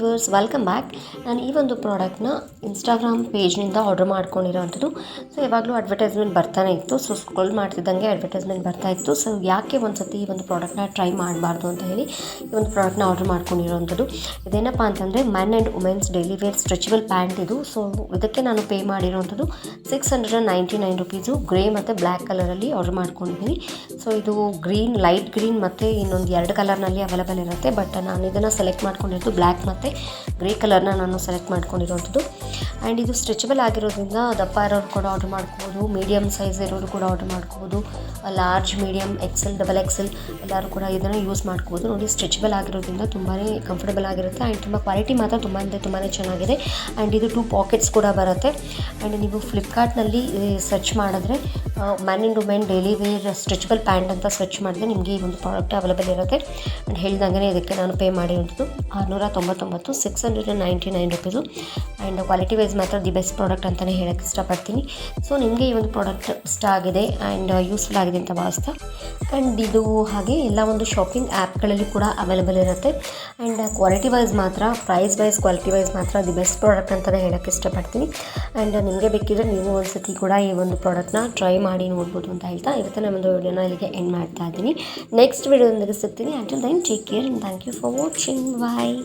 Viewers welcome back. ನಾನು ಈ ಒಂದು ಪ್ರಾಡಕ್ಟ್ನ ಇನ್ಸ್ಟಾಗ್ರಾಮ್ ಪೇಜ್ನಿಂದ ಆರ್ಡರ್ ಮಾಡ್ಕೊಂಡಿರೋವಂಥದ್ದು. ಸೊ ಯಾವಾಗಲೂ ಅಡ್ವರ್ಟೈಸ್ಮೆಂಟ್ ಬರ್ತಾನೆ ಇತ್ತು. ಸೊ ಸ್ಕ್ರೋಲ್ ಮಾಡ್ತಿದ್ದಂಗೆ ಅಡ್ವರ್ಟೈಸ್ಮೆಂಟ್ ಬರ್ತಾ ಇತ್ತು. ಸೊ ಯಾಕೆ ಒಂದು ಸತಿ ಈ ಒಂದು ಪ್ರಾಡಕ್ಟ್ನ ಟ್ರೈ ಮಾಡಬಾರ್ದು ಅಂತ ಹೇಳಿ ಈ ಒಂದು ಪ್ರಾಡಕ್ಟ್ನ ಆರ್ಡರ್ ಮಾಡ್ಕೊಂಡಿರೋವಂಥದ್ದು. ಇದೇನಪ್ಪ ಅಂತಂದರೆ men and womens daily wear stretchable pant ಇದು. ಸೊ ಇದಕ್ಕೆ ನಾನು ಪೇ ಮಾಡಿರೋವಂಥದ್ದು ₹699 ಗ್ರೇ ಮತ್ತು ಬ್ಲ್ಯಾಕ್ ಕಲರಲ್ಲಿ ಆರ್ಡರ್ ಮಾಡ್ಕೊಂಡಿದ್ದೀನಿ. ಸೊ ಇದು ಗ್ರೀನ್, ಲೈಟ್ ಗ್ರೀನ್ ಮತ್ತು ಇನ್ನೊಂದು 2 ಕಲರ್ನಲ್ಲಿ ಅವೈಲೇಬಲ್ ಇರುತ್ತೆ. ಬಟ್ ನಾನು ಇದನ್ನು ಸೆಲೆಕ್ಟ್ ಮಾಡ್ಕೊಂಡಿರೋದು ಬ್ಲ್ಯಾಕ್ ಮತ್ತು ಗ್ರೇ ಕಲರ್ನ ನಾನು ಸೆಲೆಕ್ಟ್ ಮಾಡ್ಕೊಂಡಿರೋವಂಥದ್ದು. ಆ್ಯಂಡ್ ಇದು ಸ್ಟ್ರೆಚಬಲ್ ಆಗಿರೋದ್ರಿಂದ ದಪ್ಪ ಇರೋರು ಕೂಡ ಆರ್ಡರ್ ಮಾಡ್ಕೋಬೋದು, ಮೀಡಿಯಮ್ ಸೈಜ್ ಇರೋರು ಕೂಡ ಆರ್ಡರ್ ಮಾಡ್ಕೋಬೋದು, ಲಾರ್ಜ್, ಮೀಡಿಯಮ್, XL, XXL ಎಲ್ಲರೂ ಕೂಡ ಇದನ್ನು ಯೂಸ್ ಮಾಡ್ಕೋಬೋದು. ನೋಡಿ, ಸ್ಟ್ರೆಚಬಲ್ ಆಗಿರೋದ್ರಿಂದ ತುಂಬಾ ಕಂಫರ್ಟಬಲ್ ಆಗಿರುತ್ತೆ. ಆ್ಯಂಡ್ ತುಂಬ ಕ್ವಾಲಿಟಿ ಮಾತ್ರ ತುಂಬಾ ಚೆನ್ನಾಗಿದೆ. ಆ್ಯಂಡ್ ಇದು 2 ಪಾಕೆಟ್ಸ್ ಕೂಡ ಬರುತ್ತೆ. ಆ್ಯಂಡ್ ನೀವು ಫ್ಲಿಪ್ಕಾರ್ಟ್ನಲ್ಲಿ ಸರ್ಚ್ ಮಾಡಿದ್ರೆ men and women daily wear stretchable pant ಅಂತ ಸರ್ಚ್ ಮಾಡಿದ್ರೆ ನಿಮಗೆ ಈ ಒಂದು ಪ್ರಾಡಕ್ಟ್ ಅವೈಲೇಬಲ್ ಇರುತ್ತೆ. ಆ್ಯಂಡ್ ಹೇಳಿದಂಗೆ ಇದಕ್ಕೆ ನಾನು ಪೇ ಮಾಡಿರೋದು ₹699, ₹699. ಆ್ಯಂಡ್ ಕ್ವಾಲಿಟಿ ವೈಸ್ ಮಾತ್ರ ದಿ ಬೆಸ್ಟ್ ಪ್ರಾಡಕ್ಟ್ ಅಂತಲೇ ಹೇಳೋಕ್ಕೆ ಇಷ್ಟಪಡ್ತೀನಿ. ಸೊ ನಿಮಗೆ ಈ ಒಂದು ಪ್ರಾಡಕ್ಟ್ ಇಷ್ಟ ಆಗಿದೆ ಆ್ಯಂಡ್ ಯೂಸ್ಫುಲ್ ಆಗಿದೆ ಅಂತ ಭಾವಿಸ್ತಾ. ಆ್ಯಂಡ್ ಇದು ಹಾಗೆ ಎಲ್ಲ ಒಂದು ಶಾಪಿಂಗ್ ಆ್ಯಪ್ಗಳಲ್ಲಿ ಕೂಡ ಅವೈಲೇಬಲ್ ಇರುತ್ತೆ. ಆ್ಯಂಡ್ ಕ್ವಾಲಿಟಿ ವೈಸ್ ಮಾತ್ರ, ಪ್ರೈಸ್ ವೈಸ್, ಕ್ವಾಲಿಟಿ ವೈಸ್ ಮಾತ್ರ ದಿ ಬೆಸ್ಟ್ ಪ್ರಾಡಕ್ಟ್ ಅಂತಲೇ ಹೇಳೋಕ್ಕೆ ಇಷ್ಟಪಡ್ತೀನಿ. ಆ್ಯಂಡ್ ನಿಮಗೆ ಬೇಕಿದ್ರೆ ನೀವು ಒಂದು ಸತಿ ಕೂಡ ಈ ಒಂದು ಪ್ರಾಡಕ್ಟ್ನ ಟ್ರೈ ಮಾಡಿ ನೋಡ್ಬೋದು ಅಂತ ಹೇಳ್ತಾ ಇವತ್ತು ನಮ್ಮ ಒಂದು ವಿಡಿಯೋನ ಇಲ್ಲಿಗೆ ಎಂಡ್ ಮಾಡ್ತಾ ಇದ್ದೀನಿ. ನೆಕ್ಸ್ಟ್ ವಿಡಿಯೋದೊಂದಿಗೆ ಸಿಗ್ತೀನಿ. Until then take care and thank you for watching. Bye.